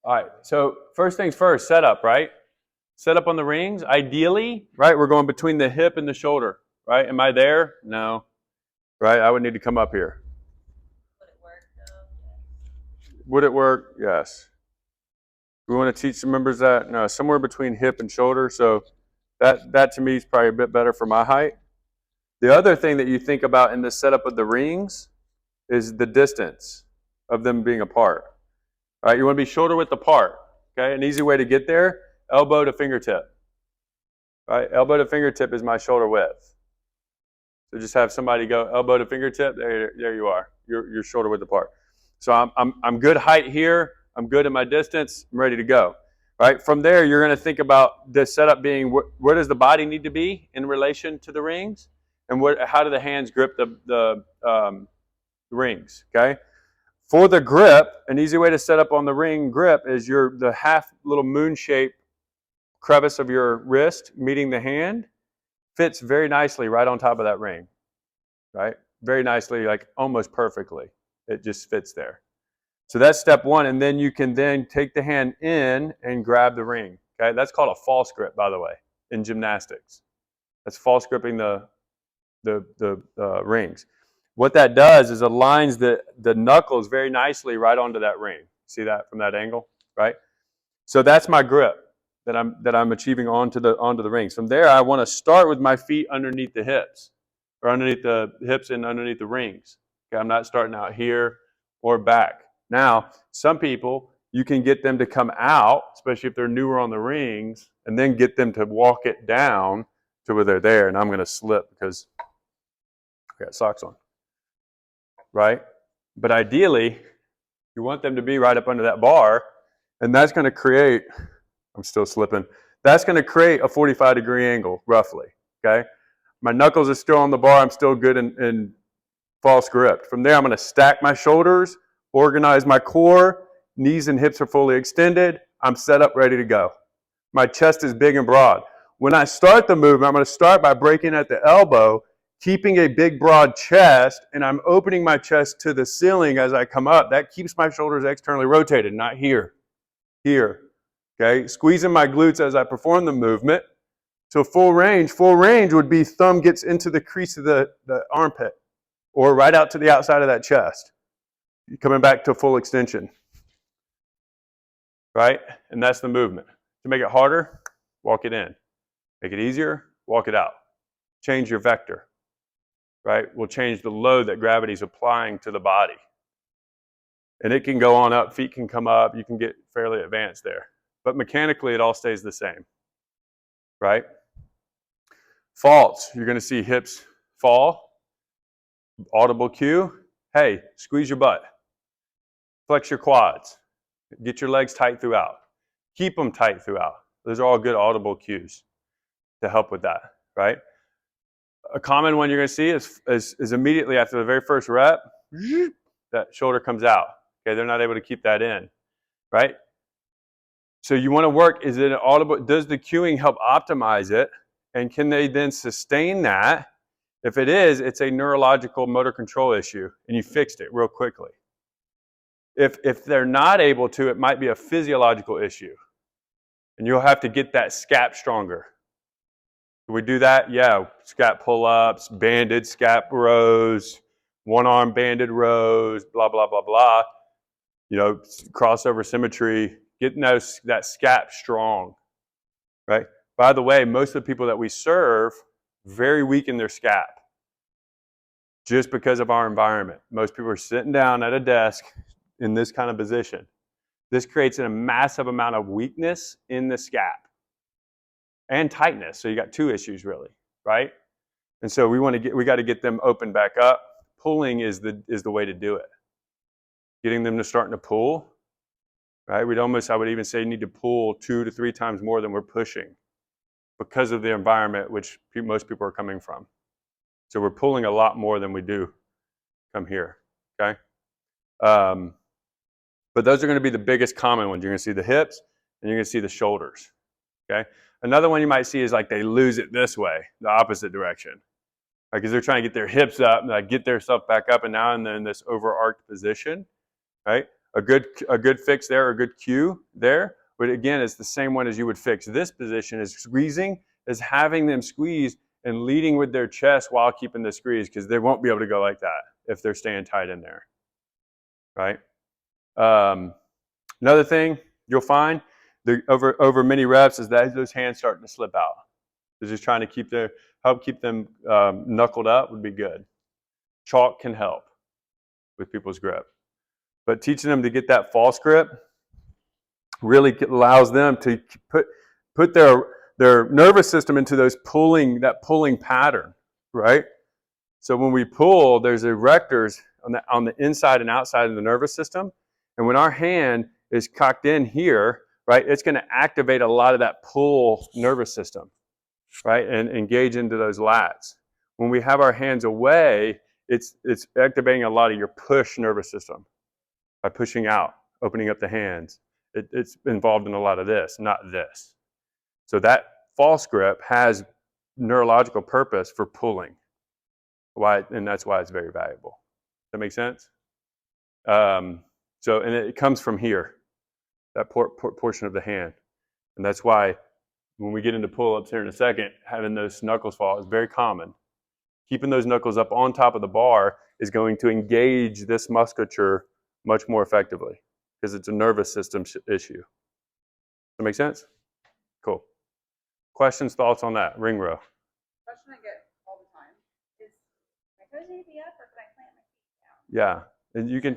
All right, so first things first, setup, right? Setup on the rings, ideally, right? We're going between the hip and the shoulder, right? Am I there? No, right? I would need to come up here. Would it work though? Would it work? Yes. We want to teach the members that no, somewhere between hip and shoulder. So that to me is probably a bit better for my height. The other thing that you think about in the setup of the rings is the distance of them being apart. All right, you want to be shoulder width apart. Okay, an easy way to get there: elbow to fingertip. All right, elbow to fingertip is my shoulder width. So just have somebody go elbow to fingertip. There you are. You're shoulder width apart. So I'm good height here. I'm good at my distance. I'm ready to go. Right from there, you're going to think about the setup being where does the body need to be in relation to the rings, and how do the hands grip the rings? Okay. For the grip, an easy way to set up on the ring grip is the half little moon shape crevice of your wrist meeting the hand fits very nicely right on top of that ring, right? Very nicely, like almost perfectly. It just fits there. So that's step one, and then you can then take the hand in and grab the ring. Okay, that's called a false grip, by the way, in gymnastics. That's false gripping the rings. What that does is aligns the knuckles very nicely right onto that ring. See that from that angle, right? So that's my grip that I'm achieving onto the rings. From there, I want to start with my feet underneath the hips, or underneath the hips and underneath the rings. Okay, I'm not starting out here or back. Now, some people, you can get them to come out, especially if they're newer on the rings, and then get them to walk it down to where they're there. And I'm going to slip because I got socks on, right? But ideally, you want them to be right up under that bar, and that's going to create, I'm still slipping, that's going to create a 45-degree angle, roughly, okay? My knuckles are still on the bar. I'm still good in false grip. From there, I'm going to stack my shoulders, organize my core, knees and hips are fully extended. I'm set up, ready to go. My chest is big and broad. When I start the movement, I'm going to start by breaking at the elbow, keeping a big, broad chest, and I'm opening my chest to the ceiling as I come up. That keeps my shoulders externally rotated, not here. Here. Okay? Squeezing my glutes as I perform the movement. So full range would be thumb gets into the crease of the armpit or right out to the outside of that chest. You're coming back to full extension. Right? And that's the movement. To make it harder, walk it in. Make it easier, walk it out. Change your vector. Right? We'll change the load that gravity is applying to the body. And it can go on up, feet can come up, you can get fairly advanced there. But mechanically, it all stays the same. Right? Faults, you're going to see hips fall. Audible cue, hey, squeeze your butt. Flex your quads. Get your legs tight throughout. Keep them tight throughout. Those are all good audible cues to help with that, right? A common one you're going to see is immediately after the very first rep, that shoulder comes out. Okay, they're not able to keep that in, right? So you want to work, is it audible? Does the cueing help optimize it? And can they then sustain that? If it is, it's a neurological motor control issue, and you fixed it real quickly. If they're not able to, it might be a physiological issue. And you'll have to get that scap stronger. Can we do that? Yeah, scap pull-ups, banded scap rows, one-arm banded rows, blah, blah, blah, blah. You know, crossover symmetry, getting that scap strong, right? By the way, most of the people that we serve, very weak in their scap, just because of our environment. Most people are sitting down at a desk in this kind of position. This creates a massive amount of weakness in the scap and tightness. So you got two issues really, right? And so we got to get them open back up. Pulling is the way to do it. Getting them to starting to pull, right? I would even say you need to pull 2 to 3 times more than we're pushing because of the environment which most people are coming from. So we're pulling a lot more than we do come here, okay? But those are going to be the biggest common ones. You're going to see the hips and you're going to see the shoulders, okay? Another one you might see is like they lose it this way, the opposite direction. Because they're trying to get their hips up and get their stuff back up, and now they're in this overarched position, right? a good fix there, a good cue there. But again, it's the same one as you would fix. This position is squeezing, is having them squeeze and leading with their chest while keeping the squeeze, because they won't be able to go like that if they're staying tight in there, right? Another thing you'll find over many reps is that those hands starting to slip out. So just trying to help keep them knuckled up would be good. Chalk can help with people's grip. But teaching them to get that false grip really allows them to put their nervous system into that pulling pattern, right? So when we pull, there's erectors on the inside and outside of the nervous system. And when our hand is cocked in here, right, it's going to activate a lot of that pull nervous system, right, and engage into those lats. When we have our hands away, it's activating a lot of your push nervous system by pushing out, opening up the hands. It's involved in a lot of this, not this. So that false grip has neurological purpose for pulling. And that's why it's very valuable. Does that make sense? And it comes from here, that portion of the hand. And that's why when we get into pull-ups here in a second, having those knuckles fall is very common. Keeping those knuckles up on top of the bar is going to engage this musculature much more effectively because it's a nervous system issue. Does that make sense? Cool. Questions, thoughts on that? Ring row. Question I get all the time is, my toes need to be up or can I plant my feet down? Yeah, and you can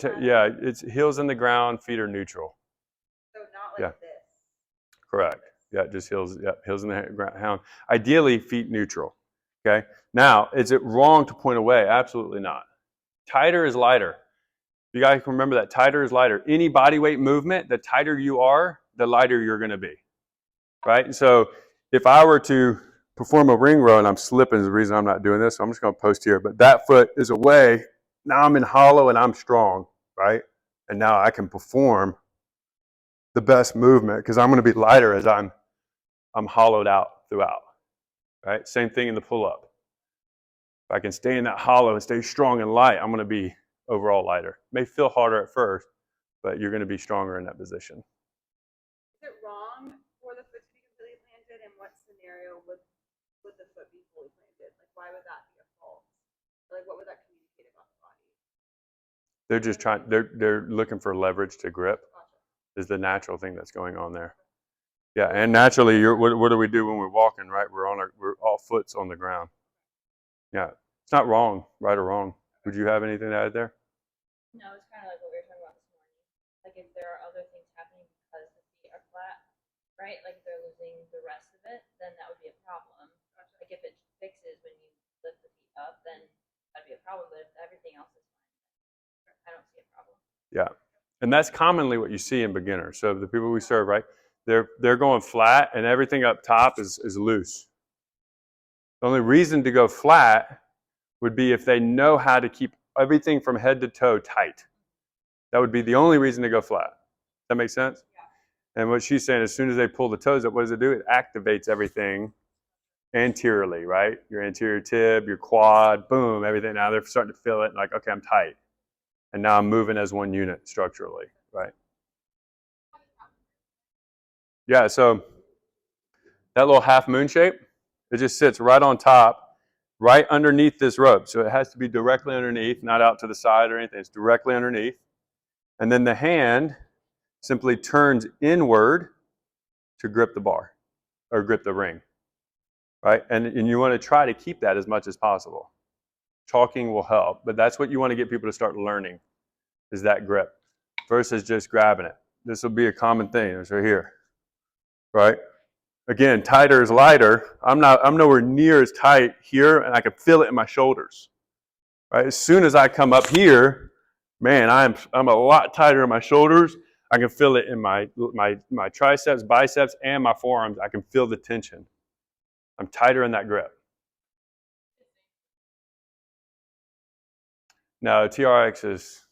it's heels in the ground, feet are neutral. So not like this. Correct. Yeah, just heels. Yeah, heels in the ground. Ideally, feet neutral. Okay. Now, is it wrong to point away? Absolutely not. Tighter is lighter. You guys can remember that tighter is lighter. Any body weight movement, the tighter you are, the lighter you're going to be. Right? And so if I were to perform a ring row, and I'm slipping is the reason I'm not doing this, so I'm just going to post here, but that foot is away. Now I'm in hollow and I'm strong, right? And now I can perform the best movement because I'm going to be lighter as I'm hollowed out throughout, right? Same thing in the pull-up. If I can stay in that hollow and stay strong and light, I'm going to be overall lighter. It may feel harder at first, but you're going to be stronger in that position. Is it wrong for the foot to be completely planted? In what scenario would the foot be fully planted? Like, why would that be a fault? Like, what would that communicate about the body? They're just they're looking for leverage to grip. Gotcha. Is the natural thing that's going on there. Yeah, and naturally, what do we do when we're walking, right? We're all foots on the ground. Yeah, it's not wrong, right or wrong. Would you have anything to add there? No, it's kind of like what we were talking about this morning. Like if there are other things happening because the feet are flat, right? Like if they're losing the rest of it, then that would be a problem. Like if it fixes when you lift the feet up, then that'd be a problem. But if everything else is fine, I don't see a problem. Yeah, and that's commonly what you see in beginners. So the people we serve, right? They're going flat, and everything up top is loose. The only reason to go flat would be if they know how to keep everything from head to toe tight. That would be the only reason to go flat. That makes sense? Yeah. And what she's saying, as soon as they pull the toes up, what does it do? It activates everything anteriorly, right? Your anterior tib, your quad, boom, everything. Now they're starting to feel it and like, okay, I'm tight. And now I'm moving as one unit structurally, right? Yeah, so that little half moon shape, it just sits right on top, right underneath this rope. So it has to be directly underneath, not out to the side or anything. It's directly underneath. And then the hand simply turns inward to grip the bar or grip the ring, right? And you want to try to keep that as much as possible. Chalking will help, but that's what you want to get people to start learning is that grip versus just grabbing it. This will be a common thing. It's right here, right? Again, tighter is lighter. I'm nowhere near as tight here, and I can feel it in my shoulders, right? As soon as I come up here, man, I'm a lot tighter in my shoulders. I can feel it in my triceps, biceps, and my forearms. I can feel the tension. I'm tighter in that grip. No, TRX is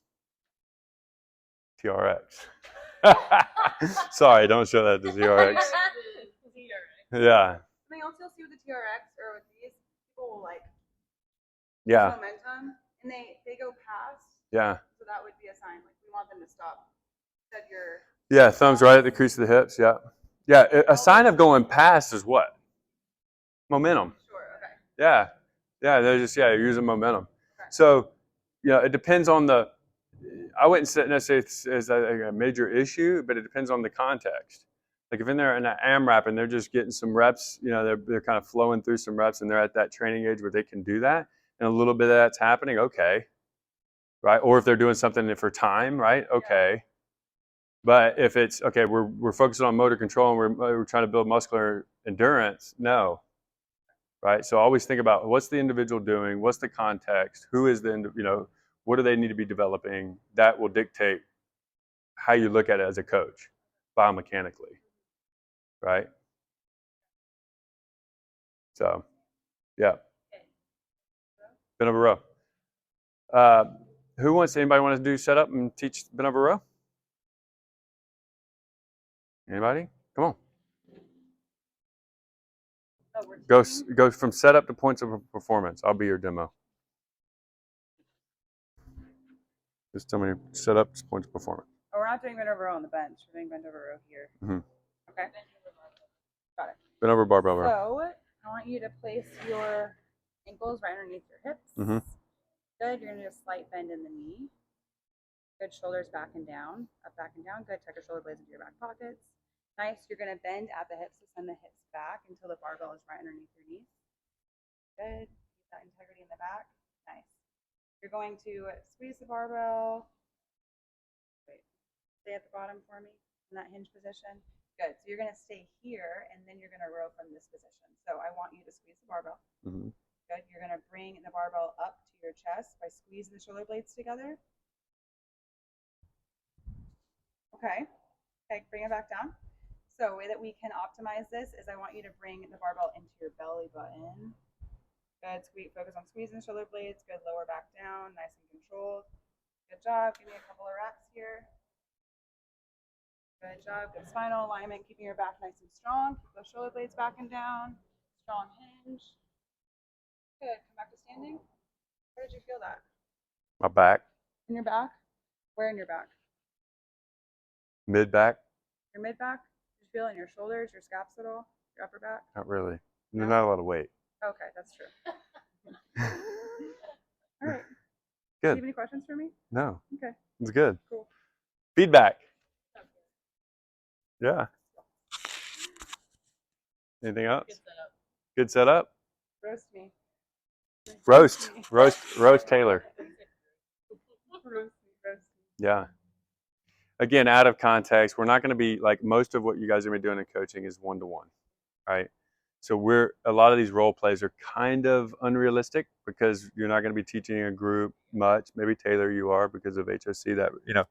TRX. Sorry, don't show that to TRX. Yeah. Something else you'll see with the TRX or with these, people will like Yeah. momentum and they go past. Yeah. So that would be a sign like we want them to stop said your Yeah, thumbs right at the crease of the hips. Yeah. Yeah, a sign of going past is what? Momentum. sure. Okay. Yeah. Yeah, they're just, yeah, you're using momentum. So, you know, it depends on the, I wouldn't say necessarily as a major issue, but it depends on the context. Like if in there in an AMRAP and they're just getting some reps, you know, they're kind of flowing through some reps and they're at that training age where they can do that, and a little bit of that's happening, okay, right? Or if they're doing something for time, right? Okay. But if it's okay, we're focusing on motor control and we're trying to build muscular endurance, no, right? So always think about what's the individual doing, what's the context, who is the, you know, what do they need to be developing? That will dictate how you look at it as a coach, biomechanically, right? So, yeah, bend over row. Anybody want to do setup and teach bend over row? Anybody? Come on. Oh, we're Go teaching? go from setup to points of performance. I'll be your demo. Just tell me setup, points of performance. Oh, we're not doing bent over row on the bench. We're doing bent over row here. Mhm. Okay. Got it. Bend over barbell row. So I want you to place your ankles right underneath your hips. Mhm. Good. You're gonna do a slight bend in the knee. Good. Shoulders back and down. Up, back and down. Good. Tuck your shoulder blades into your back pockets. Nice. You're gonna bend at the hips to send the hips back until the barbell is right underneath your knees. Good. Keep that integrity in the back. Nice. You're going to squeeze the barbell. Wait. Stay at the bottom for me in that hinge position. Good. So you're going to stay here, and then you're going to row from this position. So I want you to squeeze the barbell. Mhm. Good. You're going to bring the barbell up to your chest by squeezing the shoulder blades together. Okay. Okay. Bring it back down. So a way that we can optimize this is I want you to bring the barbell into your belly button. Good. Focus on squeezing the shoulder blades. Good. Lower back down. Nice and controlled. Good job. Give me a couple of reps here. Good job. Good spinal alignment. Keeping your back nice and strong. Keep those shoulder blades back and down. Strong hinge. Good. Come back to standing. Where did you feel that? My back, In your back? Where in your back? mid back, Your mid back? Did you feel it in your shoulders, your scaps at all? Your upper back? not really. No? Not a lot of weight. Okay, that's true. All right. Do you Good. have any questions for me? No, Okay. it's good. Cool. Feedback. Yeah. Anything else? Good setup. Roast me. Roast. me. Roast Taylor. Roast me. Yeah. Again, out of context, we're not going to be like most of what you guys are going to be doing in coaching is one-to-one, right? So a lot of these role plays are kind of unrealistic because you're not going to be teaching a group much. Maybe Taylor, you are because of HOC that, you know,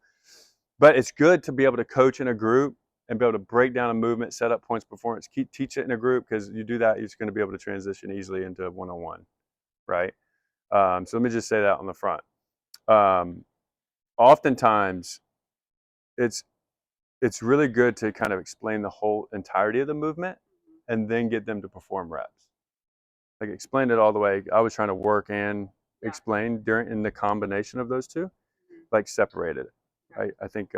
but it's good to be able to coach in a group and be able to break down a movement, set up points, performance, teach it in a group because you do that, you're just going to be able to transition easily into one-on-one, right? So let me just say that on the front. Oftentimes, it's really good to kind of explain the whole entirety of the movement and then get them to perform reps. Like explain it all the way. I was trying to work and explain in the combination of those two, like separated. I think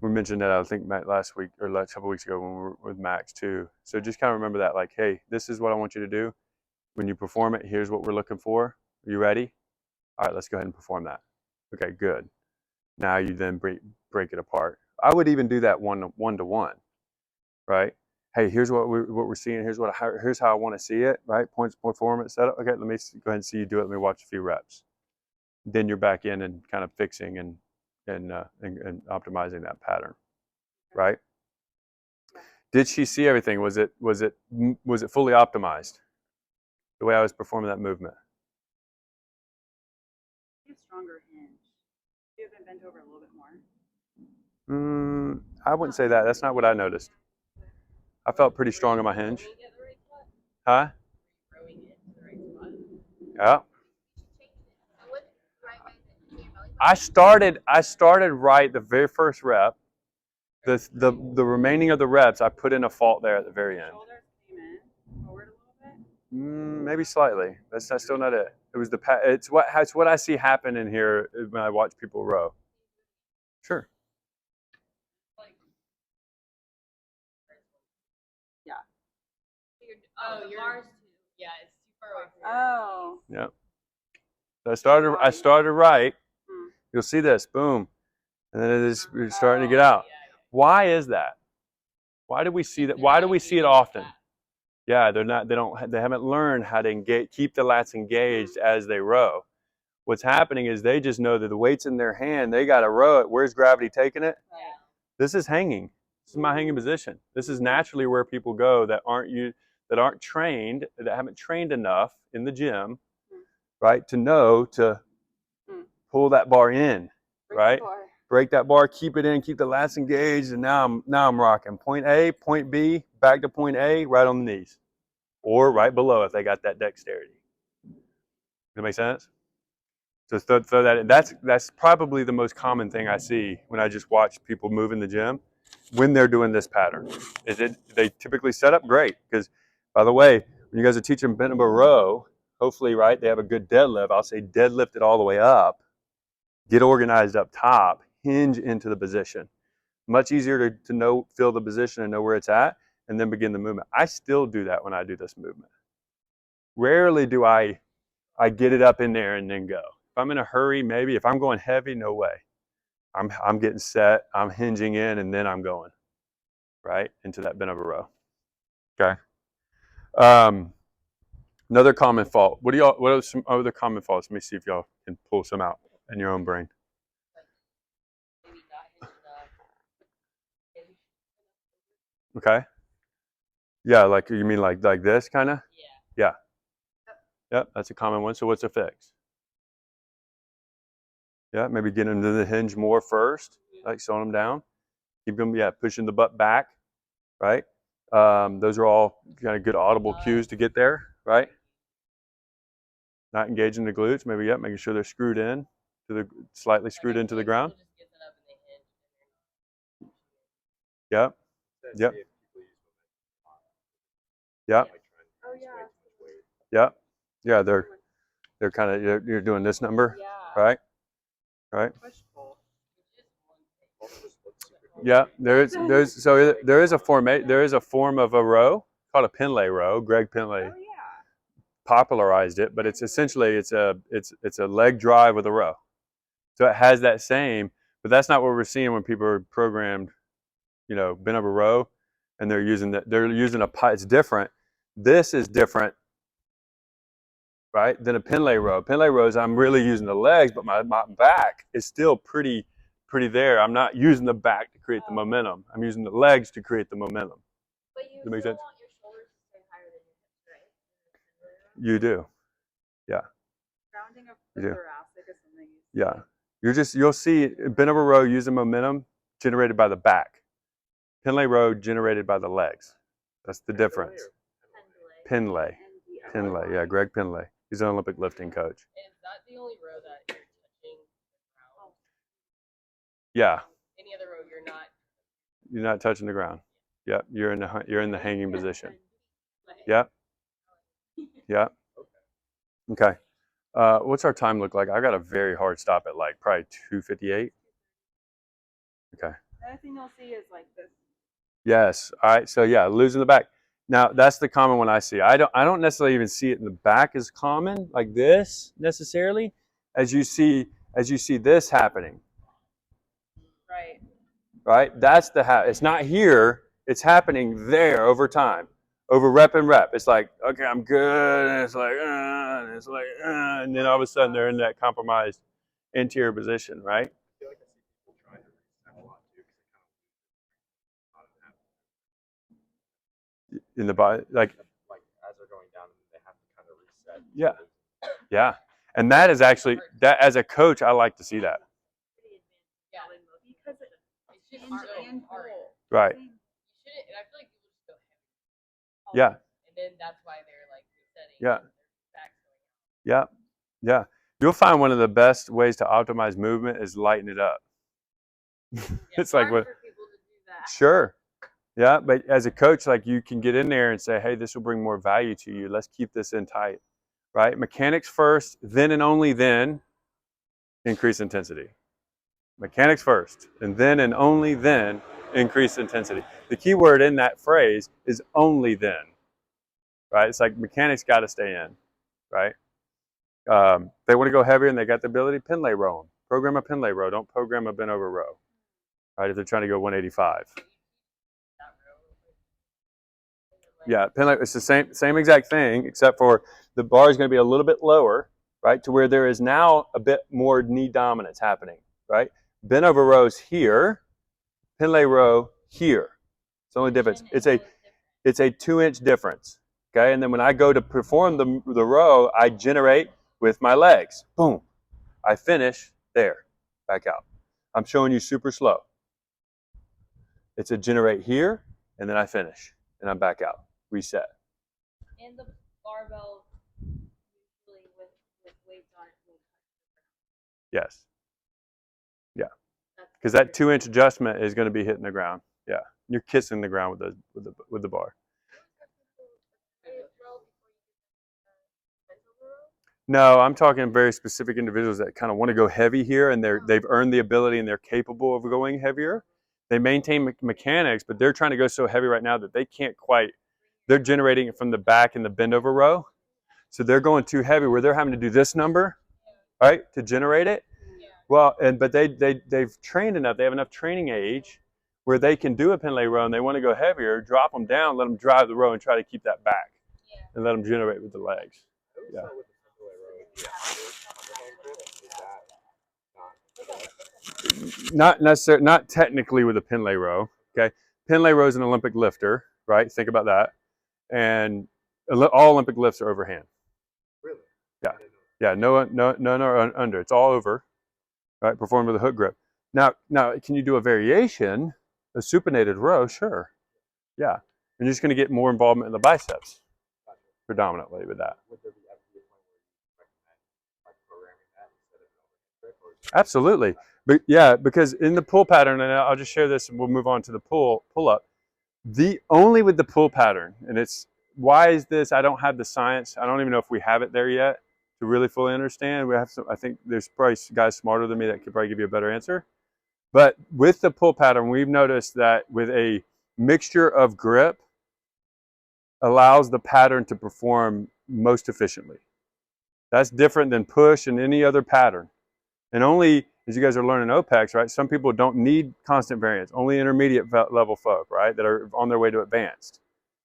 we mentioned that I think Matt last week or last couple weeks ago when we were with Max too. So just kind of remember that, like, hey, this is what I want you to do. When you perform it, here's what we're looking for. Are you ready? All right, let's go ahead and perform that. Okay, good. Now you then break it apart. I would even do that one to one, right? Hey, here's what we're seeing. Here's how I want to see it, right? Points, performance, setup. Okay, let me go ahead and see you do it. Let me watch a few reps. Then you're back in and kind of fixing and optimizing that pattern, right? Did she see everything? Was it fully optimized? The way I was performing that movement. You have stronger hinge. You have been bent over a little bit more. I wouldn't say that. That's not what I noticed. I felt pretty strong in my hinge. Huh? Yeah. I started right the very first rep. The remaining of the reps, I put in a fault there at the very end. Shoulders came in forward a little bit. Maybe slightly. That's still not it. It was it's what I see happen in here when I watch people row. Sure. Oh, the bar's too. Yeah, it's too far away from Oh. Yep. So I started right. You'll see this, boom. And then it's starting to get out. Why is that? Why do we see that? Why do we see it often? Yeah, they haven't learned how to engage, keep the lats engaged as they row. What's happening is they just know that the weight's in their hand, they got to row it. Where's gravity taking it? This is hanging. This is my hanging position. This is naturally where people go that aren't trained, that haven't trained enough in the gym, right, to know to pull that bar in, right? Break that bar, keep it in, keep the lats engaged, and now I'm rocking. Point A, point B, back to point A, right on the knees. Or right below if they got that dexterity. Does that make sense? So throw that in. That's probably the most common thing I see when I just watch people move in the gym when they're doing this pattern. They typically set up great because, by the way, when you guys are teaching bent over row, hopefully, right, they have a good deadlift. I'll say deadlift it all the way up, get organized up top, hinge into the position. Much easier to feel the position and know where it's at, and then begin the movement. I still do that when I do this movement. Rarely do I get it up in there and then go. If I'm in a hurry, maybe. If I'm going heavy, no way. I'm getting set, I'm hinging in, and then I'm going, right, into that bent over row. Okay. Another common fault. What are some other common faults? Let me see if y'all can pull some out in your own brain. Okay. Yeah, like you mean like this kind of? Yeah. Yep, that's a common one. So what's a fix? Yeah, maybe get into the hinge more first, like slowing them down. Keep them, pushing the butt back, right? Those are all kind of good audible cues to get there, right? Not engaging the glutes, maybe, making sure they're screwed in, slightly screwed into the ground. Yep. Yep. Yep. Yep. Yeah, they're kind of, you're doing this number, right? Right. Yeah, there is a form of a row called a Pendlay row. Greg Pendlay popularized it, but it's essentially it's a leg drive with a row. So it has that same, but that's not what we're seeing when people are programmed, bent over row, and they're using it's different. This is different, right, than a Pendlay row. Pendlay rows, I'm really using the legs, but my back is still pretty there. I'm not using the back to create the momentum. I'm using the legs to create the momentum. But you Does that make still sense? want your shoulders to stay higher than your hips, right? You do. Yeah. Grounding of the thoracic is something. Yeah. You'll see bent over row using momentum generated by the back. Pendlay row generated by the legs. That's the difference. Pendlay. Yeah, Greg Pendlay. He's an Olympic lifting coach. Is that the only row that you're touching the ground? Yeah. Any other row you're not? You're not touching the ground. Yep. You're in the hanging position. Yep. Yep. Okay. What's our time look like? I got a very hard stop at like probably 2:58. Okay. Another thing you'll see is like this. Yes. All right. So yeah, losing the back. Now that's the common one I see. I don't necessarily even see it in the back as common like this necessarily, as you see this happening. Right. Right. That's it's not here. It's happening there over time, over rep and rep. It's like, okay, I'm good, and it's like, and then all of a sudden they're in that compromised anterior position, right? In the body, like as they're going down, they have to kind of reset. Yeah, and that is actually that. As a coach, I like to see that. Yeah, because it's just so hard. Right. You shouldn't, and I feel like people just go heavy. Yeah. And then that's why they're like resetting. Yeah. Their back's going out. Yeah. You'll find one of the best ways to optimize movement is lighten it up. It's like what? For people to do that. Sure. Yeah, but as a coach, like you can get in there and say, hey, this will bring more value to you. Let's keep this in tight, right? Mechanics first, then and only then increase intensity. Mechanics first, and only then increase intensity. The key word in that phrase is only then. right? It's like mechanics got to stay in, right? They want to go heavier and they got the ability, Pendlay row 'em. Program a Pendlay row. Don't program a bent over row, right? If they're trying to go 185. Yeah, Pendlay, it's the same exact thing, except for the bar is going to be a little bit lower, right? To where there is now a bit more knee dominance happening, right? Bent over rows here, Pendlay row here. It's the only difference. It's a 2-inch difference. Okay, and then when I go to perform the row, I generate with my legs. Boom. I finish there. Back out. I'm showing you super slow. It's a generate here, and then I finish, and I'm back out. Reset. And the barbell usually with weights on it will touch the ground. Yes. Yeah. Because that 2-inch adjustment is going to be hitting the ground. Yeah. You're kissing the ground with the bar. No, I'm talking very specific individuals that kind of want to go heavy here, and they've earned the ability and they're capable of going heavier. They maintain mechanics, but they're trying to go so heavy right now that they can't quite. They're generating it from the back in the bend over row, so they're going too heavy where they're having to do this number, right, to generate it. Well, but they've trained enough. They have enough training age where they can do a Pendlay row, and they want to go heavier. Drop them down, let them drive the row, and try to keep that back, and let them generate with the legs. Yeah. Not necessarily, not technically with a Pendlay row. Okay, Pendlay row is an Olympic lifter, right? Think about that, and all Olympic lifts are overhand. Really? Yeah, yeah. No, under. It's all over, right? Performed with a hook grip. Now, can you do a variation, a supinated row? Sure. Yeah, and you're just going to get more involvement in the biceps, predominantly with that. Would there be ever be a point where you recommend like programming that instead of an overhead grip? Or is it Absolutely. But yeah, because in the pull pattern, and I'll just share this and we'll move on to the pull up. The only with the pull pattern, and it's why is this? I don't have the science. I don't even know if we have it there yet to really fully understand. We have some. I think there's probably guys smarter than me that could probably give you a better answer. But with the pull pattern, we've noticed that with a mixture of grip allows the pattern to perform most efficiently. That's different than push and any other pattern. And only, as you guys are learning OPEX, right, some people don't need constant variance. Only intermediate level folk, right, that are on their way to advanced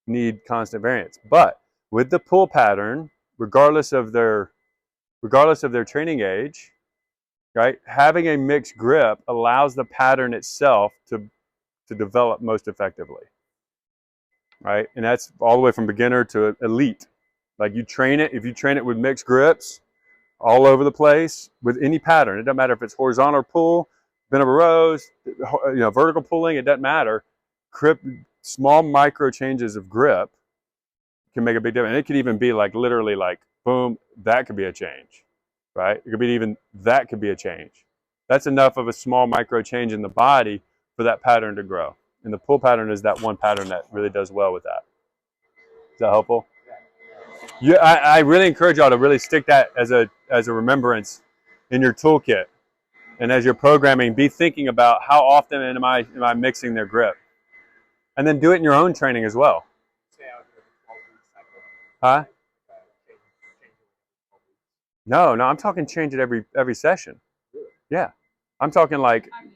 need constant variance. But with the pull pattern, regardless of their training age, right, having a mixed grip allows the pattern itself to develop most effectively, right? And that's all the way from beginner to elite. Like you train it, if you train it with mixed grips, all over the place with any pattern. It doesn't matter if it's horizontal pull, bent over rows, vertical pulling. It doesn't matter. Small micro changes of grip can make a big difference. And it could even be like literally like boom, that could be a change, right? It could be even that could be a change. That's enough of a small micro change in the body for that pattern to grow. And the pull pattern is that one pattern that really does well with that. Is that helpful? Yeah, I really encourage y'all to really stick that as a remembrance in your toolkit, and as you're programming, be thinking about how often am I mixing their grip, and then do it in your own training as well. say I was doing a 12-week cycle? Huh? Change it every 12 weeks. No, I'm talking change it every session. Really? Yeah, I'm talking like I mean,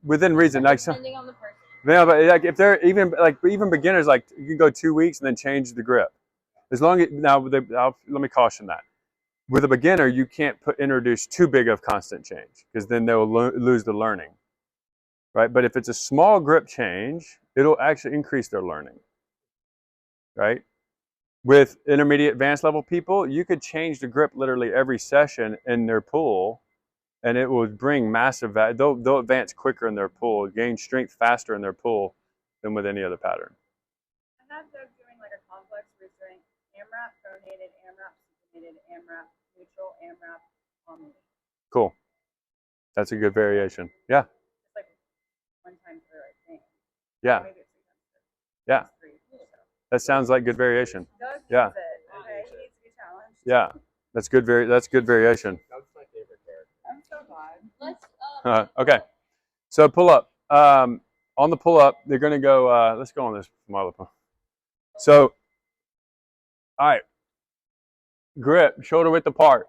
within reason. Like some, depending on the person. yeah, but like if they're even beginners, like you can go 2 weeks and then change the grip. As long as let me caution that. With a beginner, you can't introduce too big of constant change because then they'll lose the learning, right? But if it's a small grip change, it'll actually increase their learning, right? With intermediate advanced level people, you could change the grip literally every session in their pull, and it will bring massive value. They'll advance quicker in their pull, gain strength faster in their pull than with any other pattern. I had Doug doing like a complex where he's doing AMRAP, pronated, AMRAP, supinated, AMRAP, neutral, AMRAP, omni. Cool. That's a good variation. Yeah. It's like one time per, I think. Yeah. Maybe it's 3 times. Yeah. It's 3, so. That sounds like good variation. Doug Yeah. gets it. Okay, he needs to be challenged. Yeah. That's good variation. Doug's my favorite character. I'm so glad. Let's Okay. So pull up. On the pull up, they're going to go. Let's go on this model. So All right. Grip, shoulder width apart.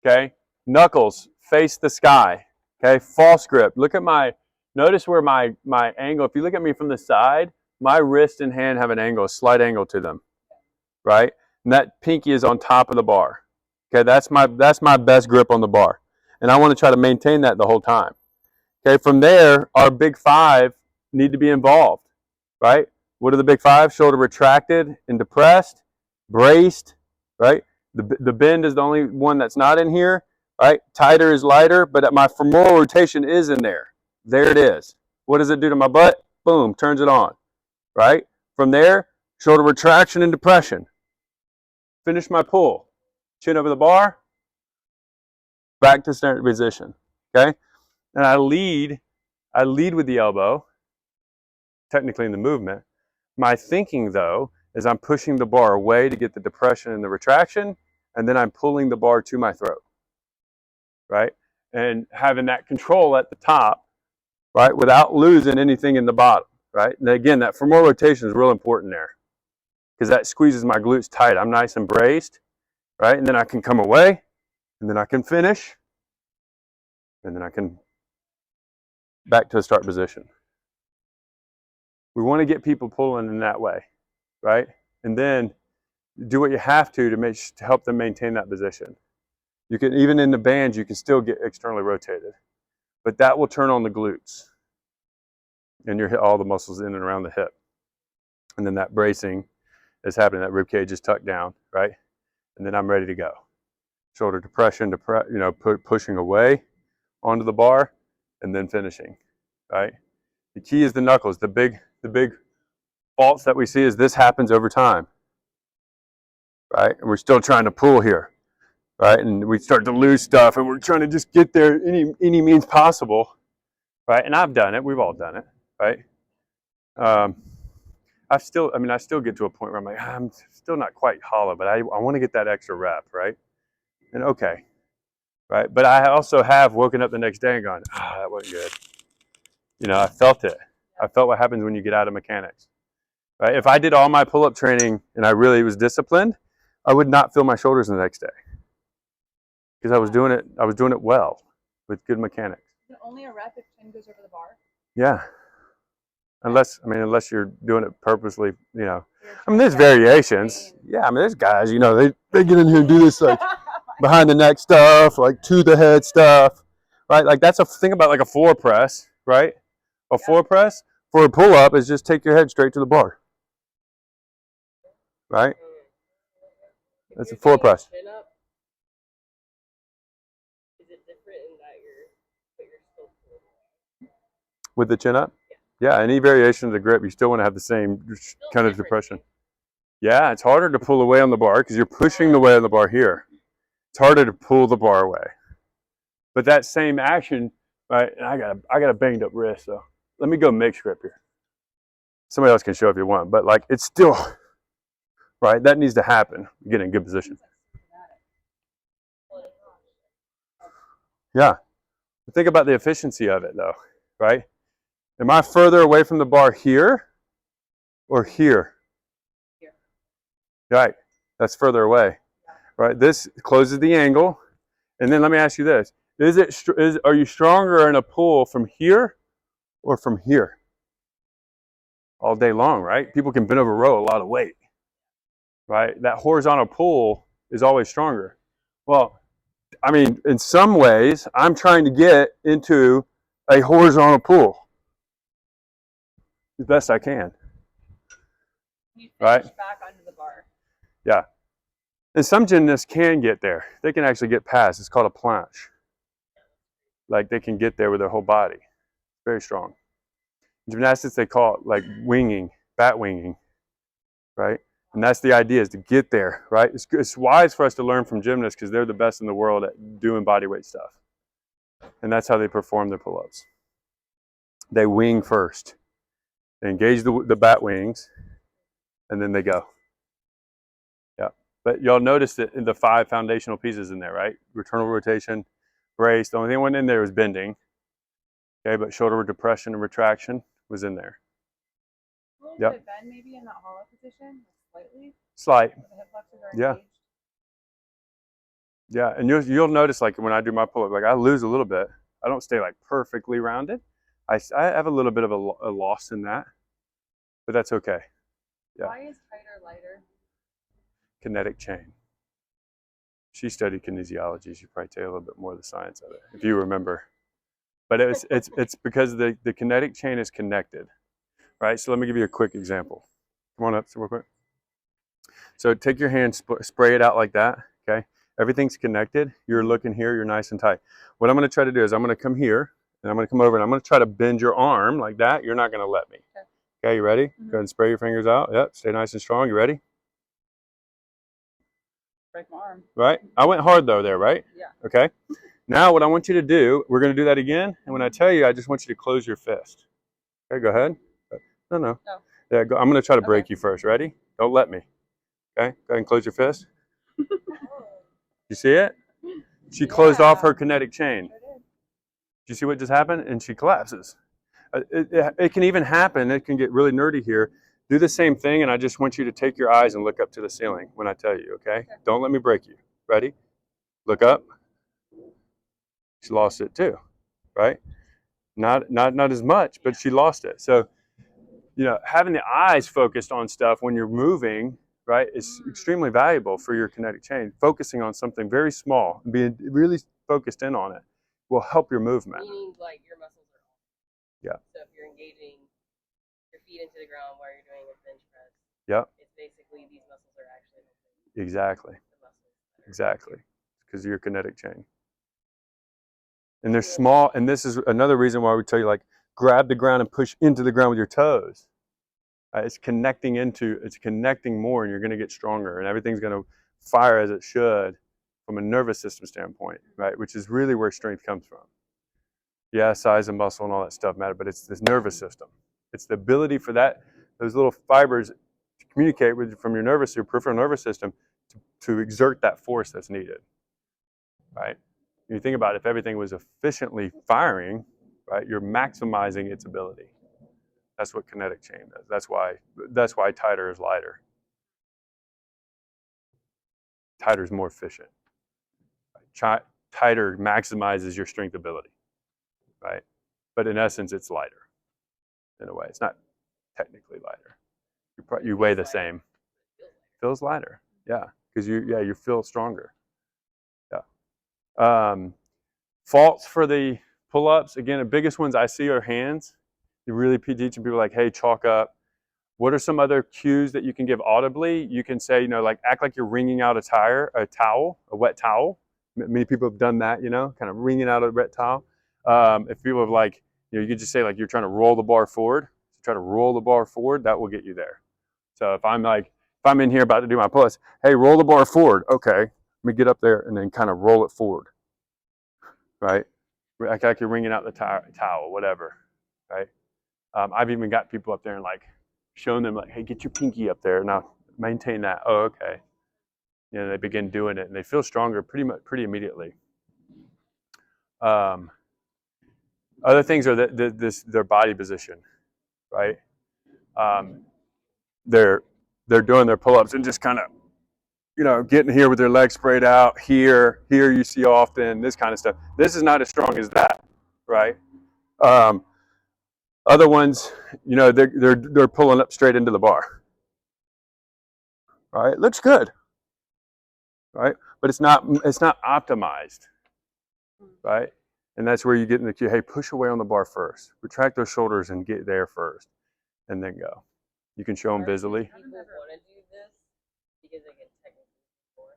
Okay. Knuckles face the sky. Okay. False grip. Look at notice where my angle, if you look at me from the side, my wrist and hand have an angle, a slight angle to them. Right? And that pinky is on top of the bar. Okay. That's my best grip on the bar. And I want to try to maintain that the whole time. Okay. From there, our big five need to be involved. Right? What are the big five? Shoulder retracted and depressed, braced, right? The bend is the only one that's not in here, right? Tighter is lighter, but my femoral rotation is in there. There it is. What does it do to my butt? Boom, turns it on, right? From there, shoulder retraction and depression. Finish my pull. Chin over the bar, back to standard position, okay? And I lead with the elbow, technically in the movement. My thinking, though, is I'm pushing the bar away to get the depression and the retraction, and then I'm pulling the bar to my throat, right? And having that control at the top, right, without losing anything in the bottom, right? And again, that femoral rotation is real important there because that squeezes my glutes tight. I'm nice and braced, right? And then I can come away, and then I can finish, and then I can back to a start position. We want to get people pulling in that way, right? And then do what you have to help them maintain that position. You can, even in the bands, you can still get externally rotated, but that will turn on the glutes and all the muscles in and around the hip. And then that bracing is happening. That rib cage is tucked down, right? And then I'm ready to go. Shoulder depression, pushing away onto the bar, and then finishing, right? The key is the knuckles. The big faults that we see is this happens over time, right? And we're still trying to pull here, right? And we start to lose stuff, and we're trying to just get there any means possible, right? And I've done it. We've all done it, right? I still get to a point where I'm like, I'm still not quite hollow, but I want to get that extra rep, right? And okay, right? But I also have woken up the next day and gone, that wasn't good. I felt it. I felt what happens when you get out of mechanics, right? If I did all my pull-up training and I really was disciplined, I would not feel my shoulders the next day because I was doing it well with good mechanics. Is it only a rep if chin goes over the bar? Yeah. Unless you're doing it purposely, there's variations. Yeah, there's guys, they get in here and do this like behind the neck stuff, like to the head stuff, right? Like that's think about like a floor press, right? A floor press for a pull up is just take your head straight to the bar, right? That's a floor press. Chin up, is it different in that you're still pulling? With the chin up? Yeah, any variation of the grip, you still want to have the same kind of depression. Yeah, it's harder to pull away on the bar because you're pushing the weight on the bar here. It's harder to pull the bar away. But that same action, right? And I got a banged up wrist, so let me go mixed grip here. Somebody else can show if you want, but like it's still right. That needs to happen. Get in good position. Yeah. Think about the efficiency of it, though, right? Am I further away from the bar here or here? Here. Right. That's further away. Right. This closes the angle. And then let me ask you this. Are you stronger in a pull from here or from here? All day long, right? People can bend over row a lot of weight. Right? That horizontal pull is always stronger. Well, in some ways, I'm trying to get into a horizontal pull as best I can. You right? finish back onto the bar. Yeah. And some gymnasts can get there. They can actually get past. It's called a planche. Like they can get there with their whole body. Very strong. In gymnastics, they call it like winging, bat winging, right? And that's the idea, is to get there, right? It's wise for us to learn from gymnasts because they're the best in the world at doing bodyweight stuff. And that's how they perform their pull-ups. They wing first. They engage the bat wings, and then they go. Yeah. But y'all noticed that in the 5 foundational pieces in there, right? Returnal rotation, brace. The only thing that went in there was bending. Okay, but shoulder depression and retraction was in there. A little Yep. bit of bend maybe in that hollow position. slightly, Slight. but the hip flexors are Yeah. engaged. Yeah, and you'll notice like when I do my pull up, like I lose a little bit. I don't stay like perfectly rounded. I have a little bit of a loss in that, but that's okay. Yeah. Why is tighter lighter? Kinetic chain. She studied kinesiology. She'd probably tell you a little bit more of the science of it if you remember. But it's because the kinetic chain is connected, right? So let me give you a quick example. Come on up, real quick. So take your hand, spray it out like that. Okay. Everything's connected. You're looking here, you're nice and tight. What I'm going to try to do is I'm going to come here and I'm going to come over and I'm going to try to bend your arm like that. You're not going to let me. Okay, you ready? Go ahead and spray your fingers out. Yep, stay nice and strong. You ready? Break my arm. Right? I went hard though there, right? Yeah. Okay. Now what I want you to do, we're going to do that again. And when I tell you, I just want you to close your fist. Okay, go ahead. No. No. Yeah, go. I'm going to try to break Okay. you first. Ready? Don't let me. Okay, go ahead and close your fist. You see it? She closed off her kinetic chain. Sure did. Do you see what just happened? And she collapses. It can even happen. It can get really nerdy here. Do the same thing, and I just want you to take your eyes and look up to the ceiling when I tell you, okay? Don't let me break you. Ready? Look up. She lost it too, right? Not as much, but she lost it. So, having the eyes focused on stuff when you're moving, right, is extremely valuable for your kinetic chain. Focusing on something very small and being really focused in on it will help your movement. Meaning, like, your muscles are off. Yeah. So if you're engaging your feet into the ground while you're doing a bench press, Yep. it's basically these muscles are actually moving Exactly. the muscles. that are- Exactly. Because of your kinetic chain. And they're small, and this is another reason why we tell you, like, grab the ground and push into the ground with your toes. It's connecting more, and you're going to get stronger, and everything's going to fire as it should from a nervous system standpoint, right? Which is really where strength comes from. Yeah, size and muscle and all that stuff matter, but it's this nervous system. It's the ability for those little fibers to communicate from your peripheral nervous system to exert that force that's needed, right? When you think about it, if everything was efficiently firing, right, you're maximizing its ability. That's what kinetic chain does. That's why tighter is lighter. Tighter is more efficient. Tighter maximizes your strength ability, right? But in essence, it's lighter in a way. It's not technically lighter. You weigh the same. Feels lighter, yeah, because you feel stronger. Yeah. Faults for the pull-ups. Again, the biggest ones I see are hands. You really teaching people like, hey, chalk up. What are some other cues that you can give audibly? You can say, like act like you're wringing out a wet towel. Many people have done that, kind of wringing out a wet towel. If people have like, you could just say like you're trying to roll the bar forward. Try to roll the bar forward. That will get you there. So if I'm in here about to do my pull-ups, hey, roll the bar forward. Okay, let me get up there and then kind of roll it forward. Right? Act like you're wringing out the towel, whatever. Right? I've even got people up there and like shown them like, hey, get your pinky up there. Now maintain that. Oh, okay. They begin doing it and they feel stronger pretty immediately. Other things are their body position, right? They're doing their pull-ups and just kind of, getting here with their legs sprayed out. Here you see often this kind of stuff. This is not as strong as that, right? Other ones, they're pulling up straight into the bar. Right? Looks good. Right? But it's not optimized. Right? And that's where you get in the cue, hey, push away on the bar first. Retract those shoulders and get there first. And then go. You can show them visually. People want to do this because they can technically do more.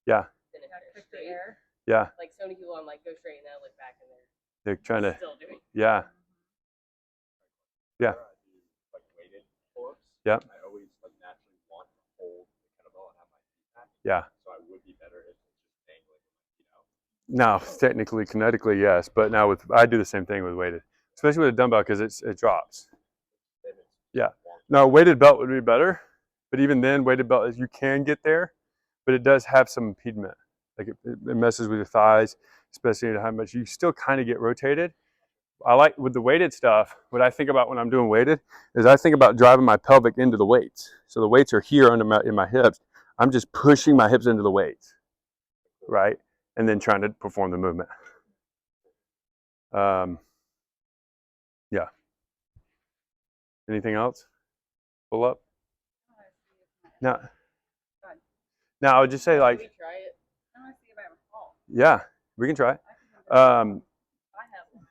Yeah. Than if they're Kick the straight. air. Yeah. Like so many people, I'm like, go straight and then I look back and They're trying to, still doing. yeah. Yeah. Whenever I do like weighted pull-ups, Yep. I always like naturally want to hold the kettlebell and have my feet back. Yeah. So I would be better if it's just dangling with my feet out. Now, technically, kinetically, yes. But now I do the same thing with weighted, especially with a dumbbell because it drops. Then it's Yeah. long. No, weighted belt would be better. But even then, weighted belt, you can get there, but it does have some impediment. Like it messes with your thighs, especially how much you still kind of get rotated. I like with the weighted stuff, what I think about when I'm doing weighted is I think about driving my pelvic into the weights. So the weights are here in my hips. I'm just pushing my hips into the weights, right? And then trying to perform the movement. Yeah. Anything else? Pull up. Now, I would just say Can like, we try it? I want to see if I recall. yeah, we can try. I can remember. I have one.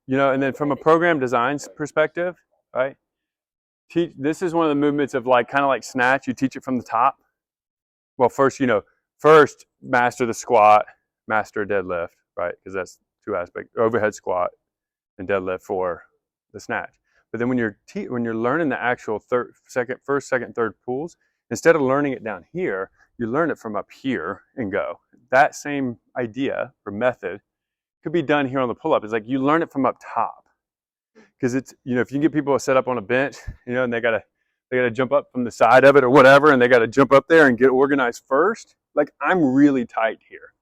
You know, and then from a program design perspective, right? This is one of the movements of like kind of like snatch. You teach it from the top. Well, first, first master the squat, master deadlift, right? Because that's two aspects: overhead squat and deadlift for the snatch. But then when you're learning the actual first, second, third pulls, instead of learning it down here, you learn it from up here and go. That same idea or method could be done here on the pull-up. It's like you learn it from up top. Because it's, if you can get people set up on a bench, and they gotta jump up from the side of it or whatever, and they gotta jump up there and get organized first. Like I'm really tight here,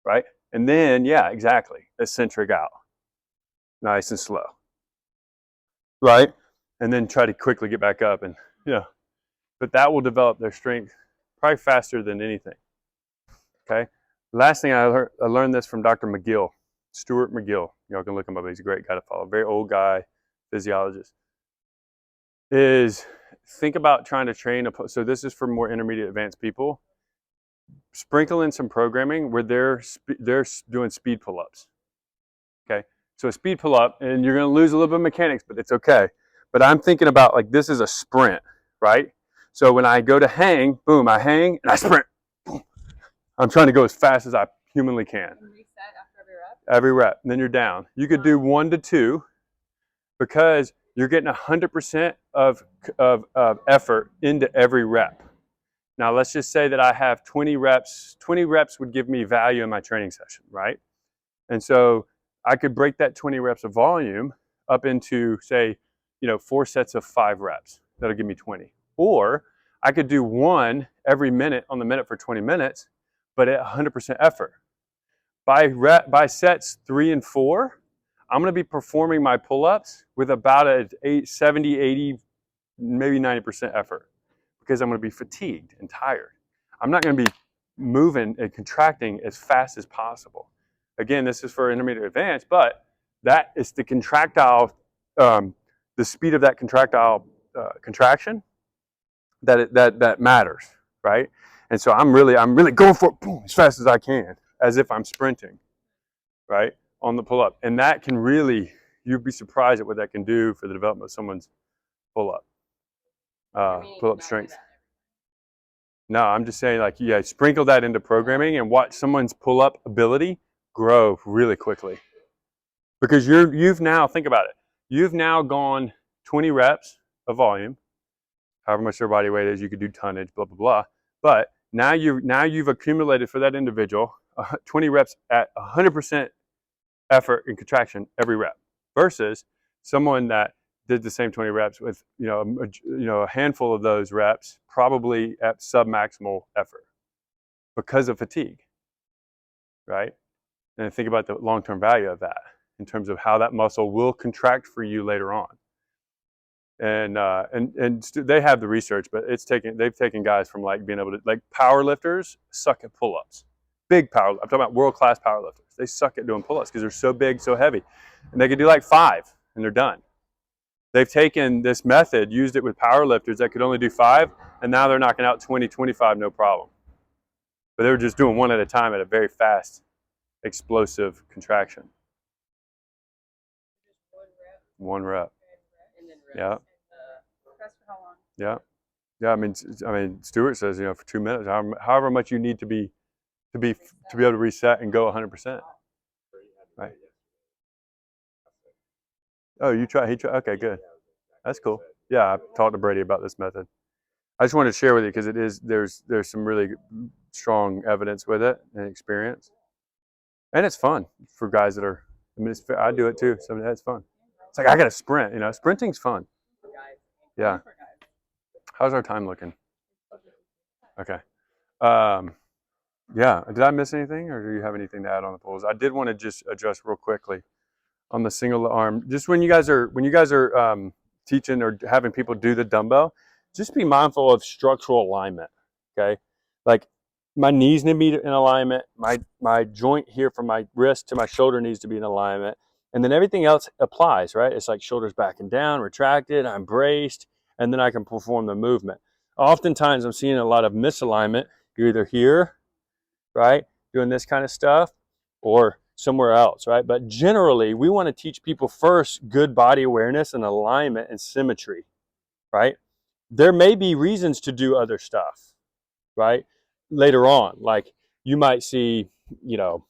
right? And then, yeah, exactly, eccentric out, nice and slow, right? And then try to quickly get back up, and but that will develop their strength probably faster than anything. Okay. Last thing I learned this from Dr. McGill, Stuart McGill. Y'all can look him up. He's a great guy to follow. Very old guy, physiologist. Is think about trying to train so this is for more intermediate advanced people. Sprinkle in some programming where they're doing speed pull-ups. Okay, so a speed pull-up, and you're going to lose a little bit of mechanics, but it's okay. But I'm thinking about like this is a sprint, right? So when I go to hang, boom, I hang and I sprint. Boom. I'm trying to go as fast as I humanly can. And reset after every rep. Every rep, and then you're down. You could do 1 to 2 because you're getting 100% of effort into every rep. Now, let's just say that I have 20 reps. 20 reps would give me value in my training session, right? And so I could break that 20 reps of volume up into, say, 4 sets of 5 reps. That'll give me 20. Or I could do 1 every minute on the minute for 20 minutes, but at 100% effort. By sets 3 and 4, I'm going to be performing my pull-ups with about a 70, 80, maybe 90% effort because I'm going to be fatigued and tired. I'm not going to be moving and contracting as fast as possible. Again, this is for intermediate advanced, but that is the contractile, the speed of that contractile contraction that matters, right? And so I'm really going for it, boom, as fast as I can, as if I'm sprinting, right? On the pull-up. And that can really, you'd be surprised at what that can do for the development of someone's pull-up strength. No, I'm just saying like, yeah, sprinkle that into programming and watch someone's pull-up ability grow really quickly. Because you've now, think about it, you've now gone 20 reps of volume, however much their body weight is, you could do tonnage, blah, blah, blah. But now you've accumulated for that individual 20 reps at 100% effort and contraction every rep versus someone that did the same 20 reps with a handful of those reps probably at submaximal effort because of fatigue, right? And think about the long-term value of that in terms of how that muscle will contract for you later on. And they have the research, but they've taken guys from like being able to, like power lifters suck at pull-ups. Big power, I'm talking about world-class power lifters. They suck at doing pull-ups because they're so big, so heavy. And they could do like 5 and they're done. They've taken this method, used it with power lifters that could only do 5, and now they're knocking out 20, 25, no problem. But they were just doing 1 at a time at a very fast, explosive contraction. 1 rep. And then Yeah. That's for how long? Yeah. Yeah. I mean, Stuart says, for 2 minutes, however much you need to be able to reset and go 100%. Right. Oh, he tried. Okay, good. That's cool. Yeah, I talked to Brady about this method. I just wanted to share with you because there's some really strong evidence with it and experience, and it's fun for guys that are. I do it too, so it's fun. It's like I got to sprint. Sprinting's fun. Yeah. How's our time looking? Okay. Yeah. Did I miss anything, or do you have anything to add on the polls? I did want to just address real quickly on the single arm. Just when you guys are teaching or having people do the dumbbell, just be mindful of structural alignment. Okay, like my knees need to be in alignment. My joint here from my wrist to my shoulder needs to be in alignment, and then everything else applies. Right? It's like shoulders back and down, retracted. I'm braced, and then I can perform the movement. Oftentimes, I'm seeing a lot of misalignment. You're either here, right, doing this kind of stuff, or somewhere else, right? But generally, we want to teach people first good body awareness and alignment and symmetry, right? There may be reasons to do other stuff, right? Later on, like you might see, you know,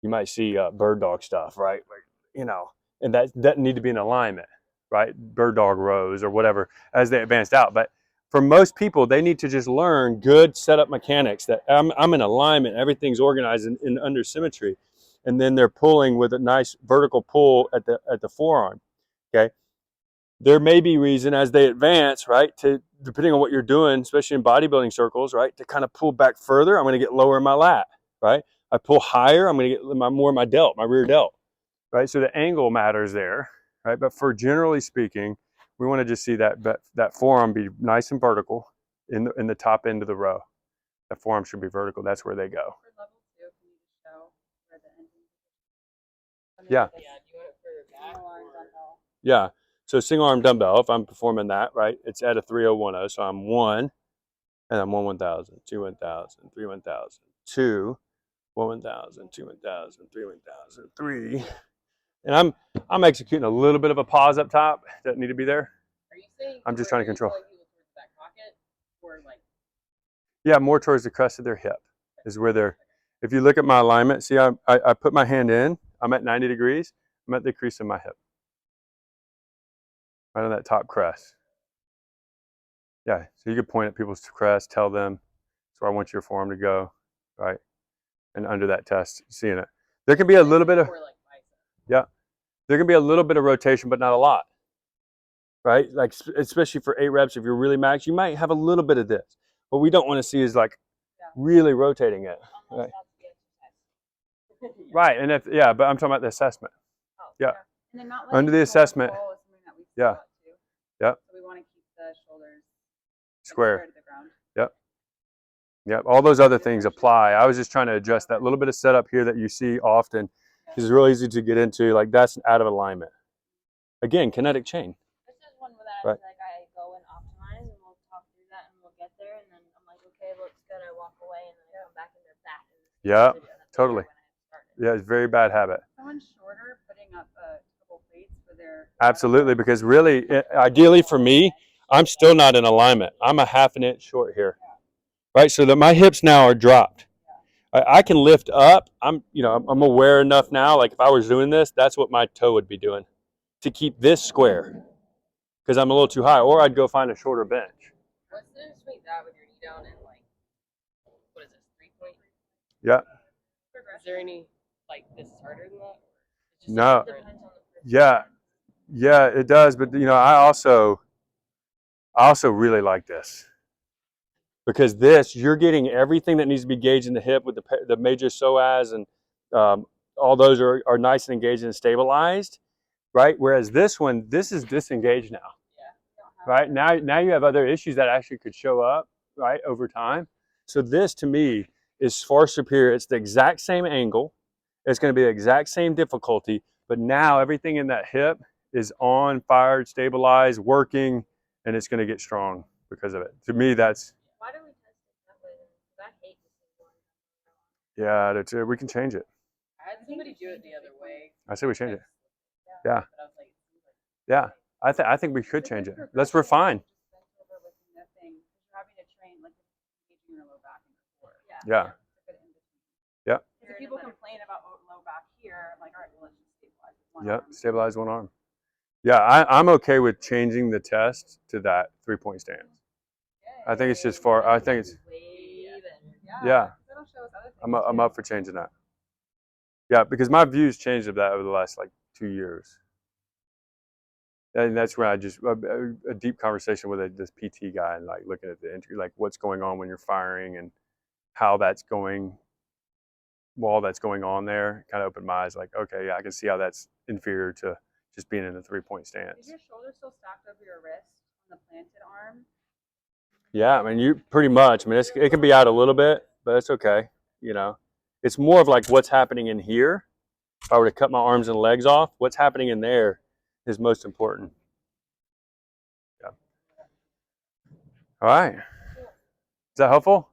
bird dog stuff, right? Like, you know, and that doesn't need to be in alignment, right? Bird dog rows or whatever as they advanced out. But for most people, they need to just learn good setup mechanics that I'm in alignment, everything's organized in under symmetry. And then they're pulling with a nice vertical pull at the forearm. Okay. There may be reason as they advance, right, to depending on what you're doing, especially in bodybuilding circles, right, to kind of pull back further. I'm going to get lower in my lat, right? I pull higher, I'm going to get more in my delt, my rear delt, right? So the angle matters there, right? But for generally speaking, we want to just see that forearm be nice and vertical in the top end of the row. That forearm should be vertical. That's where they go. For level 2, can you just show where the ending is? Yeah. Yeah, do you want it further back? Single arm or- dumbbell. Yeah. So single arm dumbbell, if I'm performing that, right, it's at a 3010. So I'm 1, and I'm 1 1000, 2 1000, 3 1000, 2, 1 1000, 2 1000, 3 1000, 3. And I'm executing a little bit of a pause up top. Doesn't need to be there. Are you saying? I'm just where trying to you're control. pulling people towards the back pocket, or like? Yeah, more towards the crest of their hip is where they're. If you look at my alignment, see, I put my hand in. I'm at 90 degrees. I'm at the crease of my hip. Right on that top crest. Yeah, so you could point at people's crest, tell them, that's where I want your forearm to go, right? And under that test, seeing it. There can be a little bit of, Or like bicep. yeah, there can be a little bit of rotation, but not a lot, right? Like, especially for 8 reps, if you're really max, you might have a little bit of this. What we don't want to see is like really rotating it. Unless Right. that's the exercise. Right, and if, yeah, but I'm talking about the assessment. Oh, Yeah. And then not Under the letting shoulder assessment. pull is something that we see Yeah. a lot too. Yep. So we want to keep the shoulders like, Square. to the ground. Yep, all those other things apply. I was just trying to address that little bit of setup here that you see often. It's real easy to get into. Like, that's out of alignment. Again, kinetic chain. This is one where that Right. like I go and optimize, and we'll talk through that, and we'll get there, and then I'm like, okay, looks good. I walk away, and then I come back, and they're back in the Yeah, video that they totally. were when I started. Yeah, it's a very bad habit. Someone shorter putting up a couple plates for their. Absolutely, because really, ideally for me, I'm still not in alignment. I'm a half an inch short here, right? So that my hips now are dropped. I can lift up. I'm aware enough now. Like if I was doing this, that's what my toe would be doing to keep this square, because I'm a little too high. Or I'd go find a shorter bench. What's the difference between that with your knee down and like, what is this, 3-point? Yeah. Is there any like this is harder than that? Or it's just No. different? Depends on the person. Yeah, it does. But I also really like this, because this, you're getting everything that needs to be gauged in the hip with the major psoas, and all those are nice and engaged and stabilized, right? Whereas this one, this is disengaged now, right? Now you have other issues that actually could show up, right, over time. So this, to me, is far superior. It's the exact same angle. It's going to be the exact same difficulty, but now everything in that hip is on, fired, stabilized, working, and it's going to get strong because of it. To me, that's, Why do we test it that way? Because I hate this thing going. we can change it. I had somebody do it the other way. I say we change it. Yeah. But I was like, it seems like Yeah, I think we could change it. Let's refine. You're having to train like engaging your low back and your core. Yeah. It's a good in between. Yeah. Because if people complain about low back here, I'm like, all right, well, let's just stabilize with one Yep, arm. stabilize one arm. Yeah, I'm okay with changing the test to that 3-point stance. I think it's just far. I think it's, Way better. yeah. That'll show us other things I'm too. up for changing that. Yeah, because my views changed of that over the last like 2 years. And that's when I just a deep conversation with this PT guy, and like looking at the entry, like what's going on when you're firing and how that's going. wall that's going on there kind of opened my eyes. Like, okay, yeah, I can see how that's inferior to just being in a 3-point Is stance. your shoulder still stacked over your wrist on the planted arm? Yeah, I mean, you pretty much. I mean, it can be out a little bit, but it's okay. You know, it's more of like what's happening in here. If I were to cut my arms and legs off, what's happening in there is most important. Yeah. All right. Is that helpful?